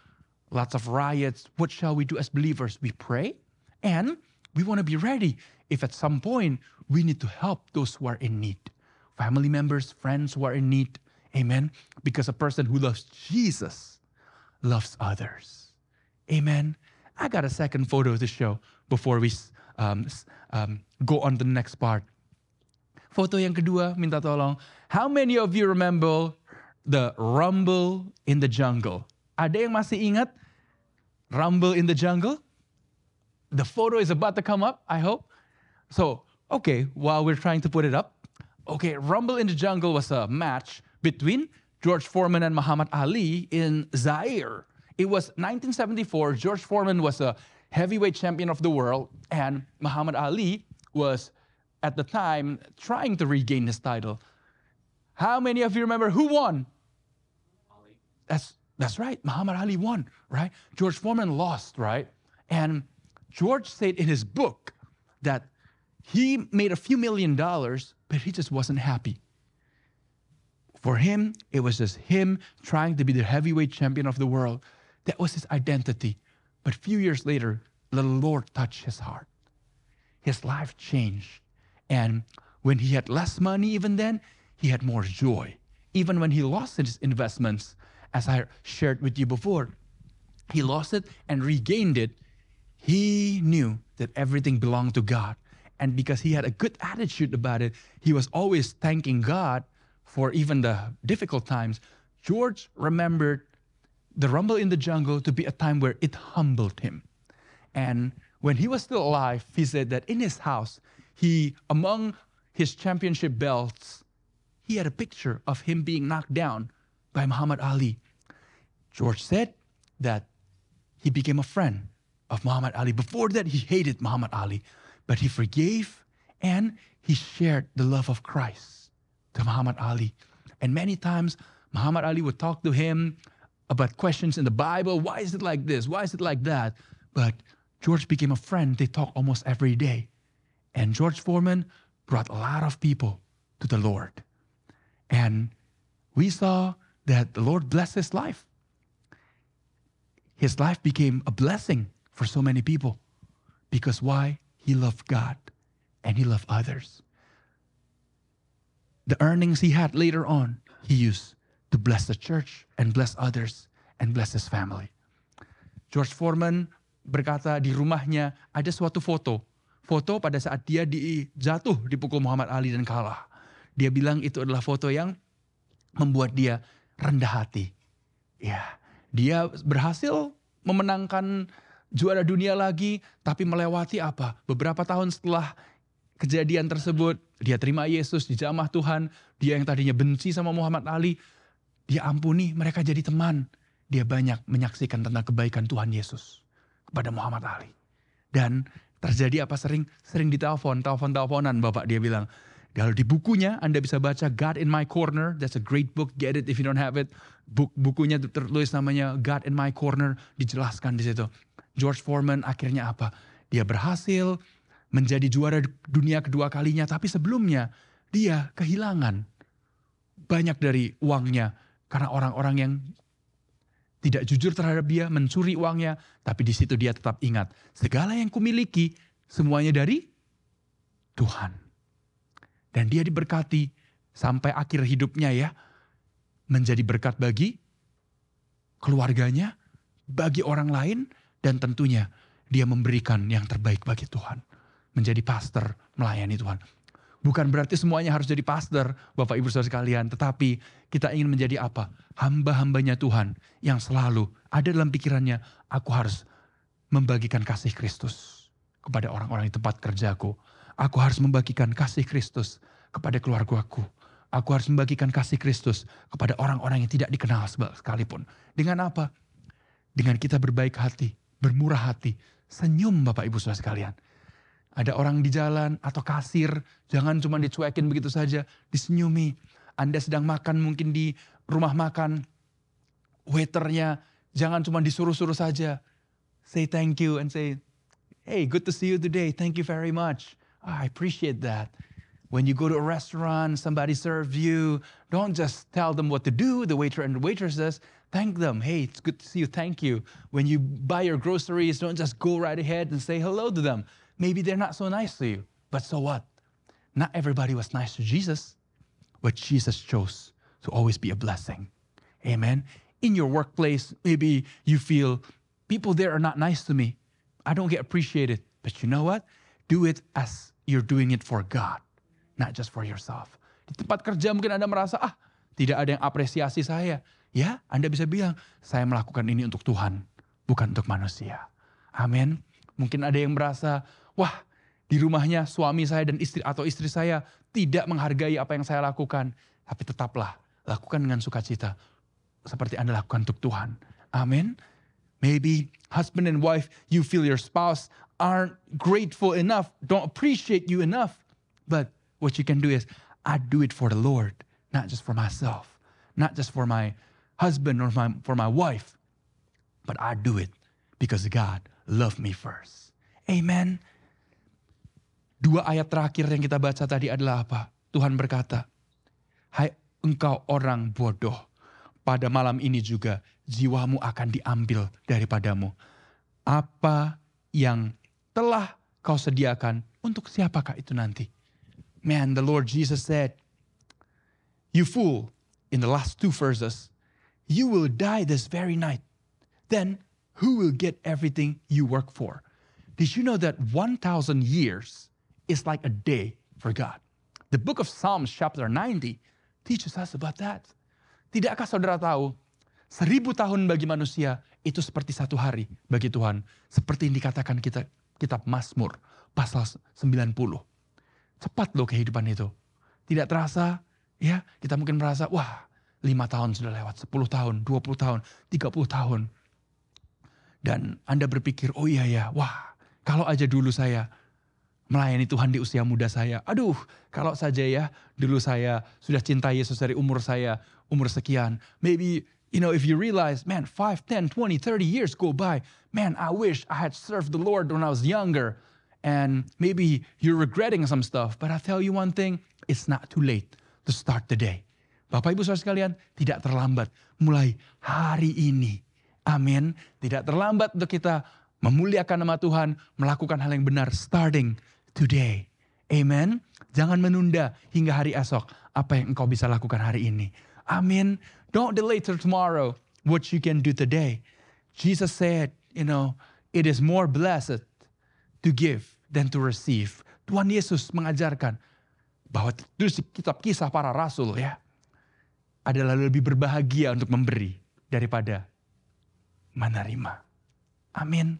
lots of riots. What shall we do as believers? We pray and we want to be ready if at some point we need to help those who are in need. Family members, friends who are in need. Amen. Because a person who loves Jesus loves others. Amen. I got a second photo to show before we go on to the next part. Foto yang kedua, minta tolong. How many of you remember the Rumble in the Jungle? Ada yang masih ingat Rumble in the Jungle? The photo is about to come up, I hope. So, okay, while we're trying to put it up. Okay, Rumble in the Jungle was a match between George Foreman and Muhammad Ali in Zaire. It was 1974. George Foreman was a heavyweight champion of the world, and Muhammad Ali was, at the time, trying to regain his title. How many of you remember who won? Ali. That's right. Muhammad Ali won, right? George Foreman lost, right? And George said in his book that he made a few $1 million, but he just wasn't happy. For him, it was just him trying to be the heavyweight champion of the world. That was his identity. But a few years later, the Lord touched his heart. His life changed. And when he had less money even then, he had more joy. Even when he lost his investments, as I shared with you before, he lost it and regained it. He knew that everything belonged to God. And because he had a good attitude about it, he was always thanking God for even the difficult times. George remembered the Rumble in the Jungle to be a time where it humbled him. And when he was still alive, he said that in his house, among his championship belts, he had a picture of him being knocked down by Muhammad Ali. George said that he became a friend of Muhammad Ali. Before that, he hated Muhammad Ali, but he forgave and he shared the love of Christ to Muhammad Ali. And many times, Muhammad Ali would talk to him about questions in the Bible. Why is it like this? Why is it like that? But George became a friend. They talk almost every day. And George Foreman brought a lot of people to the Lord. And we saw that the Lord blessed his life. His life became a blessing for so many people. Because why? He loved God and he loved others. The earnings he had later on, he used to bless the church and bless others and bless his family. George Foreman berkata di rumahnya ada suatu foto pada saat dia jatuh dipukul Muhammad Ali dan kalah. Dia bilang itu adalah foto yang membuat dia rendah hati. Ya, dia berhasil memenangkan juara dunia lagi, tapi melewati apa? Beberapa tahun setelah kejadian tersebut, dia terima Yesus, dijamah Tuhan. Dia yang tadinya benci sama Muhammad Ali, dia ampuni, mereka jadi teman. Dia banyak menyaksikan tentang kebaikan Tuhan Yesus kepada Muhammad Ali. Dan terjadi apa sering telepon-teleponan Bapak dia bilang. Kalau di bukunya Anda bisa baca God in My Corner. That's a great book. Get it if you don't have it. Bukunya tertulis namanya God in My Corner. Dijelaskan di situ. George Foreman akhirnya apa? Dia berhasil menjadi juara dunia kedua kalinya. Tapi sebelumnya dia kehilangan banyak dari uangnya. Karena orang-orang yang tidak jujur terhadap dia, mencuri uangnya. Tapi di situ dia tetap ingat. Segala yang kumiliki semuanya dari Tuhan. Dan dia diberkati sampai akhir hidupnya ya. Menjadi berkat bagi keluarganya, bagi orang lain. Dan tentunya dia memberikan yang terbaik bagi Tuhan. Menjadi pastor, melayani Tuhan. Bukan berarti semuanya harus jadi pastor, Bapak Ibu Saudara sekalian. Tetapi kita ingin menjadi apa? Hamba-hambanya Tuhan yang selalu ada dalam pikirannya. Aku harus membagikan kasih Kristus kepada orang-orang di tempat kerjaku. Aku harus membagikan kasih Kristus kepada keluargaku. Aku harus membagikan kasih Kristus kepada orang-orang yang tidak dikenal sekalipun. Dengan apa? Dengan kita berbaik hati, bermurah hati, senyum Bapak Ibu Saudara sekalian. Ada orang di jalan atau kasir, jangan cuma dicuekin begitu saja, disenyumi. Anda sedang makan mungkin di rumah makan, waiternya jangan cuma disuruh-suruh saja. Say thank you and say, hey, good to see you today, thank you very much. I appreciate that. When you go to a restaurant, somebody serve you, don't just tell them what to do, the waiter and the waitresses. Thank them. Hey, it's good to see you. Thank you. When you buy your groceries, don't just go right ahead and say hello to them. Maybe they're not so nice to you, but so what? Not everybody was nice to Jesus, but Jesus chose to always be a blessing. Amen. In your workplace, maybe you feel people there are not nice to me. I don't get appreciated. But you know what? Do it as you're doing it for God. Not just for yourself. Di tempat kerja mungkin Anda merasa, tidak ada yang apresiasi saya. Ya, Anda bisa bilang, saya melakukan ini untuk Tuhan, bukan untuk manusia. Amin. Mungkin ada yang merasa, wah, di rumahnya suami saya dan istri saya tidak menghargai apa yang saya lakukan. Tapi tetaplah, lakukan dengan sukacita. Seperti Anda lakukan untuk Tuhan. Amin. Maybe husband and wife, you feel your spouse aren't grateful enough, don't appreciate you enough. But what you can do is, I do it for the Lord, not just for myself, not just for my husband or for my wife, but I do it because God loved me first. Amen. 2 ayat terakhir yang kita baca tadi adalah apa? Tuhan berkata, hai engkau orang bodoh, pada malam ini juga jiwamu akan diambil daripadamu. Apa yang telah kau sediakan, untuk siapakah itu nanti? Man, the Lord Jesus said, you fool, in the last 2 verses, you will die this very night. Then, who will get everything you work for? Did you know that 1,000 years is like a day for God? The book of Psalms chapter 90 teaches us about that. Tidakkah saudara tahu, 1000 tahun bagi manusia itu seperti 1 hari bagi Tuhan. Seperti yang dikatakan kitab Mazmur pasal 90. Cepat loh kehidupan itu. Tidak terasa, ya kita mungkin merasa, wah 5 tahun sudah lewat, 10 tahun, 20 tahun, 30 tahun. Dan Anda berpikir, oh iya ya, wah kalau aja dulu saya melayani Tuhan di usia muda saya. Aduh, kalau saja ya dulu saya sudah cinta Yesus dari umur sekian. Maybe, if you realize, man, 5, 10, 20, 30 years go by. Man, I wish I had served the Lord when I was younger. And maybe you're regretting some stuff. But I tell you one thing, it's not too late to start the day. Bapak Ibu Saudara sekalian, tidak terlambat mulai hari ini. Amin. Tidak terlambat untuk kita memuliakan nama Tuhan, melakukan hal yang benar starting today. Amen. Jangan menunda hingga hari esok apa yang engkau bisa lakukan hari ini. Amin. Don't delay till tomorrow what you can do today. Jesus said, it is more blessed to give than to receive. Tuhan Yesus mengajarkan bahwa di kitab Kisah para Rasul ya adalah lebih berbahagia untuk memberi daripada menerima. Amin.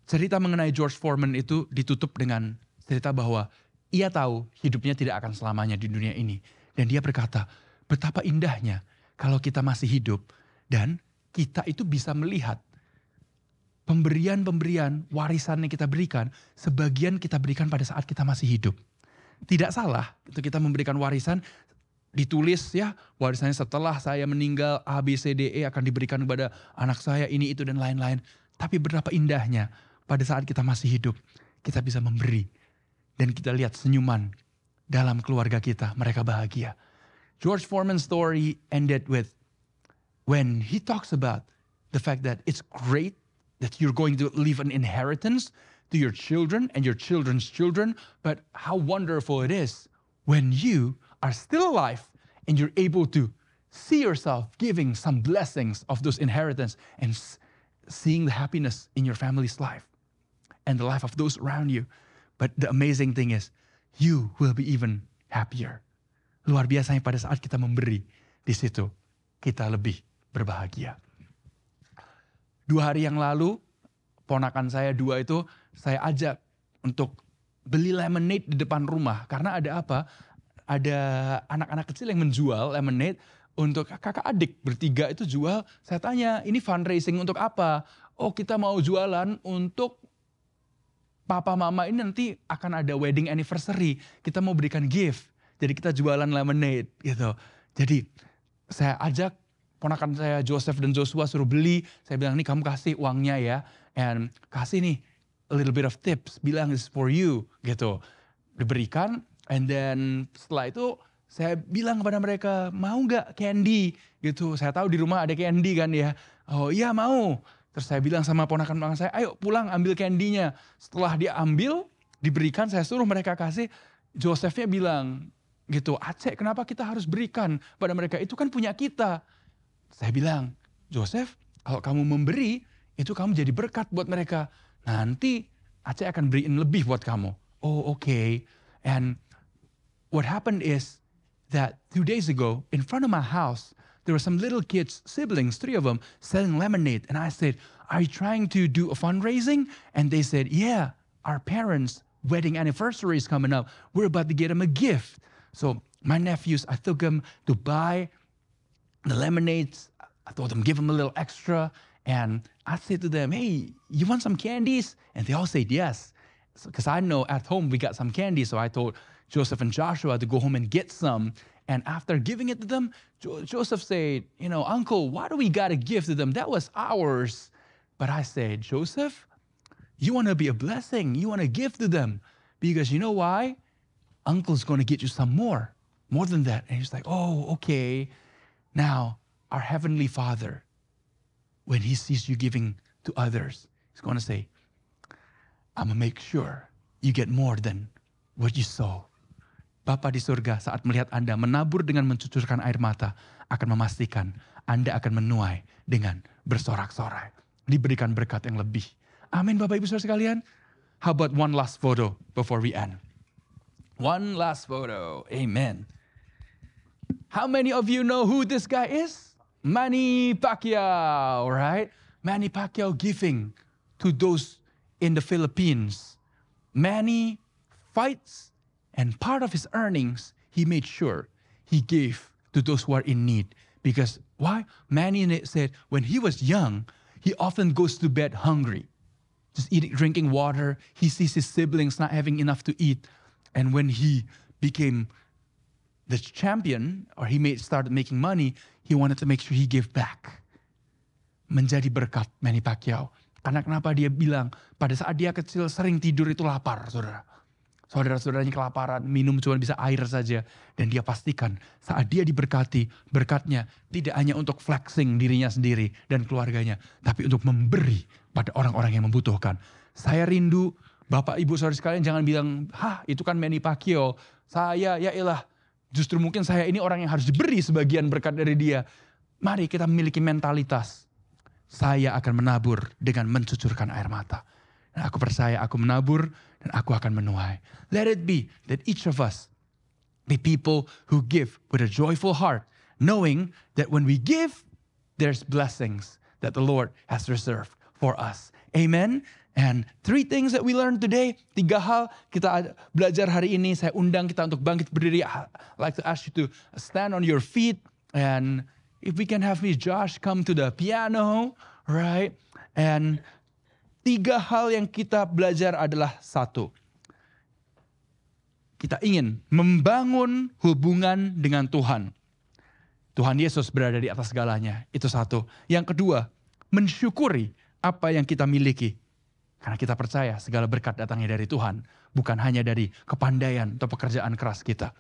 Cerita mengenai George Foreman itu ditutup dengan cerita bahwa ia tahu hidupnya tidak akan selamanya di dunia ini. Dan dia berkata, betapa indahnya kalau kita masih hidup dan kita itu bisa melihat pemberian-pemberian warisan yang kita berikan, sebagian kita berikan pada saat kita masih hidup. Tidak salah itu kita memberikan warisan, ditulis ya warisannya setelah saya meninggal A, B, C, D, E akan diberikan kepada anak saya ini, itu dan lain-lain. Tapi berapa indahnya pada saat kita masih hidup, kita bisa memberi. Dan kita lihat senyuman dalam keluarga kita, mereka bahagia. George Foreman's story ended with when he talks about the fact that it's great that you're going to leave an inheritance to your children and your children's children, but how wonderful it is when you are still alive and you're able to see yourself giving some blessings of those inheritance and seeing the happiness in your family's life and the life of those around you. But the amazing thing is, you will be even happier. Luar biasanya pada saat kita memberi, di situ kita lebih berbahagia. 2 hari yang lalu, ponakan saya 2 itu, saya ajak untuk beli lemonade di depan rumah. Karena ada apa? Ada anak-anak kecil yang menjual lemonade untuk kakak adik bertiga itu jual. Saya tanya, ini fundraising untuk apa? Oh, kita mau jualan untuk papa mama ini nanti akan ada wedding anniversary. Kita mau berikan gift. Jadi kita jualan lemonade gitu. Jadi saya ajak ponakan saya Joseph dan Joshua suruh beli. Saya bilang, nih kamu kasih uangnya ya. And kasih nih a little bit of tips. Bilang this is for you gitu. diberikan. And then setelah itu saya bilang kepada mereka, mau nggak candy gitu. Saya tahu di rumah ada candy kan ya. Oh iya mau. Terus saya bilang sama ponakan-ponakan saya, ayo pulang ambil candy-nya. Setelah dia ambil, diberikan, saya suruh mereka kasih. Josephnya bilang gitu, Aceh kenapa kita harus berikan pada mereka? Itu kan punya kita. Saya bilang, Joseph kalau kamu memberi, itu kamu jadi berkat buat mereka. Nanti Aceh akan beriin lebih buat kamu. Oh okay. And what happened is that 2 days ago, in front of my house, there were some little kids, siblings, 3 of them, selling lemonade. And I said, are you trying to do a fundraising? And they said, yeah, our parents' wedding anniversary is coming up. We're about to get them a gift. So my nephews, I took them to buy the lemonades. I told them, give them a little extra. And I said to them, hey, you want some candies? And they all said yes. Because I know at home we got some candy. So I told Joseph and Joshua to go home and get some. And after giving it to them, Joseph said, Uncle, why do we got to give to them? That was ours. But I said, Joseph, you want to be a blessing. You want to give to them. Because you know why? Uncle's going to get you some more than that. And he's like, oh, okay. Now, our Heavenly Father, when he sees you giving to others, he's going to say, I'm going to make sure you get more than what you sow. Bapa di surga saat melihat Anda menabur dengan mencucurkan air mata, akan memastikan Anda akan menuai dengan bersorak-sorai. Diberikan berkat yang lebih. Amin Bapak Ibu Saudara sekalian. How about one last photo before we end? One last photo. Amen. How many of you know who this guy is? Manny Pacquiao, right? Manny Pacquiao giving to those in the Philippines. Manny fights, and part of his earnings, he made sure he gave to those who are in need. Because why? Manny said when he was young, he often goes to bed hungry. Just drinking water. He sees his siblings not having enough to eat. And when he became the champion, or started making money, he wanted to make sure he gave back. Menjadi berkat Manny Pacquiao. Karena kenapa dia bilang, pada saat dia kecil sering tidur itu lapar, saudara. Saudara-saudaranya kelaparan, minum cuma bisa air saja. Dan dia pastikan saat dia diberkati, berkatnya tidak hanya untuk flexing dirinya sendiri dan keluarganya, tapi untuk memberi pada orang-orang yang membutuhkan. Saya rindu, Bapak Ibu Saudara sekalian jangan bilang, itu kan Manny Pacquiao. Saya, justru mungkin saya ini orang yang harus diberi sebagian berkat dari dia. Mari kita memiliki mentalitas, saya akan menabur dengan mencucurkan air mata. Dan aku percaya aku menabur dan aku akan menuai. Let it be that each of us be people who give with a joyful heart, knowing that when we give, there's blessings that the Lord has reserved for us. Amen. And 3 things that we learned today, 3 hal kita belajar hari ini. Saya undang kita untuk bangkit berdiri. I'd like to ask you to stand on your feet. And if we can have Miss Josh come to the piano, right? And 3 hal yang kita belajar adalah 1. Kita ingin membangun hubungan dengan Tuhan. Tuhan Yesus berada di atas segalanya. Itu 1. Yang kedua, mensyukuri apa yang kita miliki. Karena kita percaya segala berkat datangnya dari Tuhan. Bukan hanya dari kepandaian atau pekerjaan keras kita.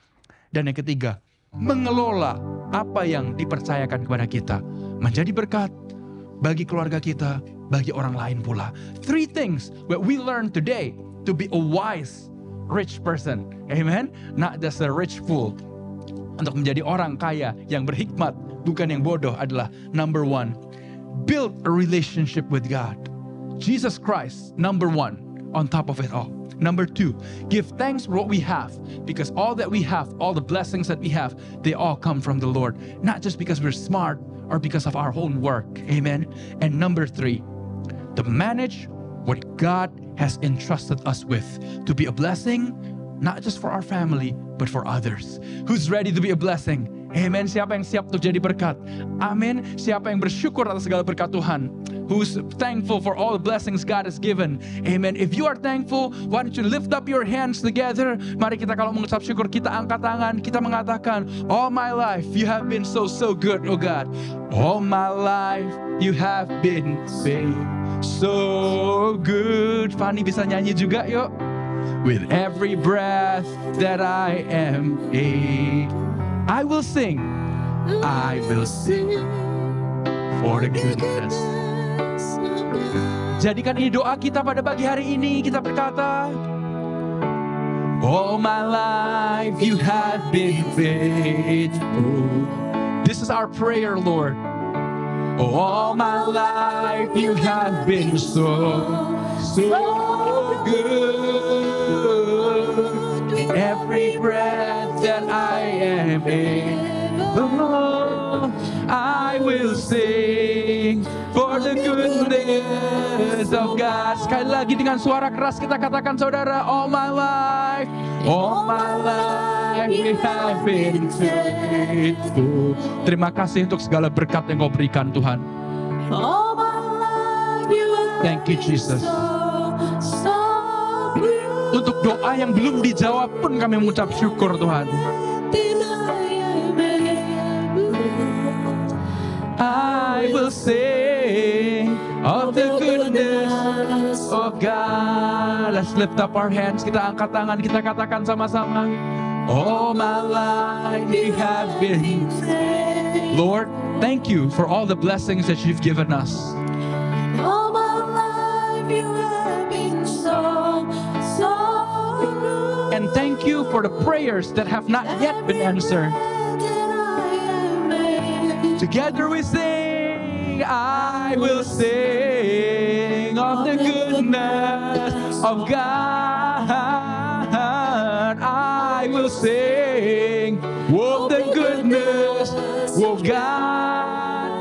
Dan yang ketiga, mengelola apa yang dipercayakan kepada kita. Menjadi berkat bagi keluarga kita, bagi orang lain pula. 3 things that we learned today to be a wise, rich person. Amen? Not just a rich fool. Untuk menjadi orang kaya yang berhikmat, bukan yang bodoh adalah number 1. Build a relationship with God. Jesus Christ, number 1, on top of it all. Number 2, give thanks for what we have, because all that we have, all the blessings that we have, they all come from the Lord. Not just because we're smart or because of our own work. Amen. And number 3, to manage what God has entrusted us with, to be a blessing, not just for our family, but for others. Who's ready to be a blessing? Amen. Siapa yang siap untuk jadi berkat? Amin. Siapa yang bersyukur atas segala berkat Tuhan? Who's thankful for all the blessings God has given? Amen. If you are thankful, why don't you lift up your hands together? Mari kita kalau mengucap syukur, kita angkat tangan, kita mengatakan, all my life you have been so good, oh God. All my life you have been so good. Fanny bisa nyanyi juga, yuk. With every breath that I am I will sing for the goodness. Jadikan ini doa kita pada pagi hari ini. Kita berkata, all my life you have been faithful. This is our prayer, Lord. All my life you have been so good. Every breath that I am able, I will sing for the goodness of God. Sekali lagi dengan suara keras kita katakan, saudara, all my life you have been faithful. Terima kasih untuk segala berkat yang kau berikan, Tuhan. All my life you have Thank you, Jesus. so good. Untuk doa yang belum dijawab pun kami mengucap syukur, Tuhan. I will sing of the goodness of God. Let's lift up our hands. Kita angkat tangan, kita katakan sama-sama. All my life you have been faithful. Lord, thank you for all the blessings that you've given us. All my life you have been so good. And thank you for the prayers that have not yet been answered. Together we sing, I will sing of the goodness of God. I will sing of the goodness of God.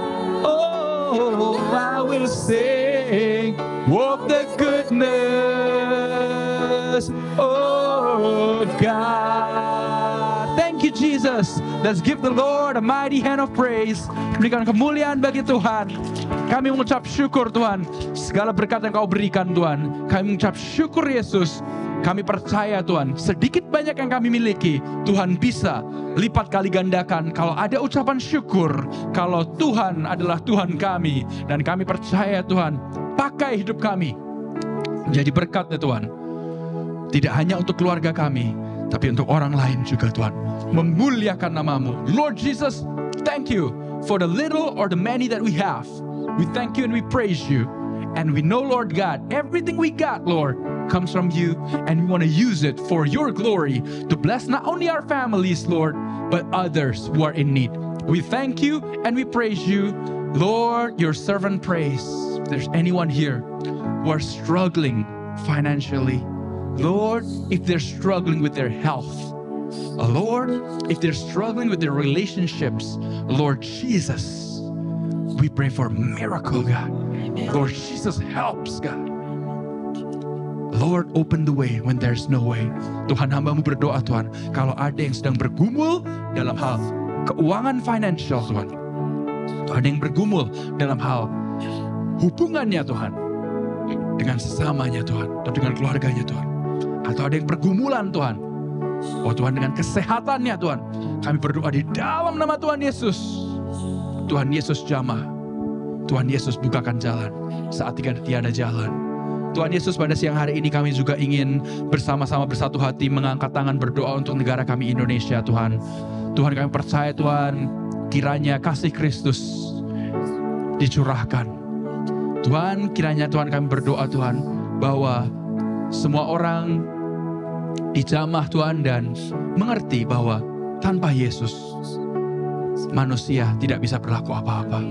Oh, I will sing of the goodness of God. Thank you, Jesus. Let's give the Lord a mighty hand of praise. Berikan kemuliaan bagi Tuhan. Kami mengucap syukur, Tuhan. Segala berkat yang kau berikan, Tuhan. Kami mengucap syukur, Yesus. Kami percaya, Tuhan, sedikit banyak yang kami miliki, Tuhan bisa lipat kali gandakan kalau ada ucapan syukur. Kalau Tuhan adalah Tuhan kami. Dan kami percaya, Tuhan, pakai hidup kami menjadi berkat, ya Tuhan. Tidak hanya untuk keluarga kami, tapi untuk orang lain juga, Tuhan. Memuliakan namamu. Lord Jesus, thank you for the little or the many that we have. We thank you and we praise you. And we know, Lord God, everything we got, Lord, comes from you. And we want to use it for your glory to bless not only our families, Lord, but others who are in need. We thank you and we praise you. Lord, your servant prays. If there's anyone here who are struggling financially, Lord, if they're struggling with their health, Lord, if they're struggling with their relationships, Lord Jesus, we pray for a miracle, God. Lord Jesus, helps, God. Lord, open the way when there's no way. Tuhan, hamba-Mu berdoa, Tuhan, kalau ada yang sedang bergumul dalam hal keuangan financial, Tuhan. Ada yang bergumul dalam hal hubungannya, Tuhan, dengan sesamanya, Tuhan, atau dengan keluarganya, Tuhan. Atau ada yang pergumulan, Tuhan. Oh Tuhan, dengan kesehatannya, Tuhan. Kami berdoa di dalam nama Tuhan Yesus. Tuhan Yesus jamah. Tuhan Yesus bukakan jalan saat tiada jalan. Tuhan Yesus, pada siang hari ini kami juga ingin bersama-sama bersatu hati mengangkat tangan berdoa untuk negara kami Indonesia, Tuhan. Tuhan, kami percaya, Tuhan, kiranya kasih Kristus dicurahkan. Tuhan, kiranya Tuhan kami berdoa, Tuhan, bahwa semua orang dijamah, Tuhan, dan mengerti bahwa tanpa Yesus manusia tidak bisa berlaku apa-apa.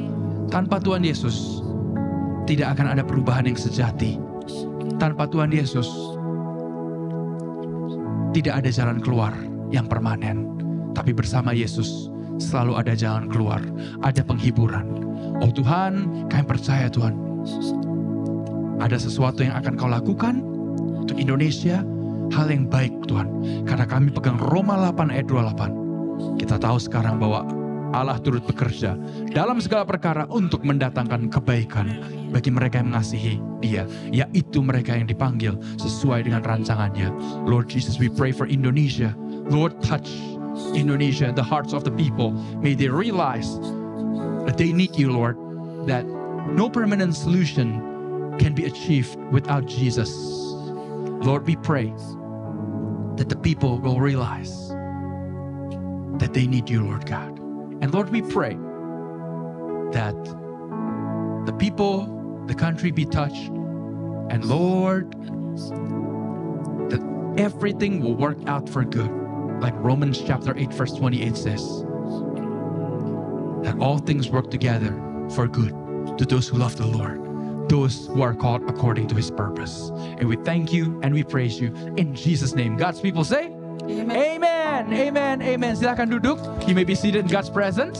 Tanpa Tuhan Yesus tidak akan ada perubahan yang sejati. Tanpa Tuhan Yesus tidak ada jalan keluar yang permanen. Tapi bersama Yesus selalu ada jalan keluar, ada penghiburan. Oh Tuhan, kami percaya, Tuhan, ada sesuatu yang akan Kau lakukan untuk Indonesia, hal yang baik, Tuhan. Karena kami pegang Roma 8 ayat 28. Kita tahu sekarang bahwa Allah turut bekerja dalam segala perkara untuk mendatangkan kebaikan bagi mereka yang mengasihi Dia, yaitu mereka yang dipanggil sesuai dengan rancangannya. Lord Jesus, we pray for Indonesia. Lord, touch Indonesia, the hearts of the people. May they realize that they need you, Lord, that no permanent solution can be achieved without Jesus. Lord, we pray that the people will realize that they need you, Lord God. And Lord, we pray that the people, the country be touched. And Lord, that everything will work out for good. Like Romans chapter 8 verse 28 says, that all things work together for good to those who love the Lord, those who are called according to His purpose. And we thank you and we praise you in Jesus' name. God's people say, Amen. Amen. Amen. Amen. Silakan duduk. You may be seated in God's presence.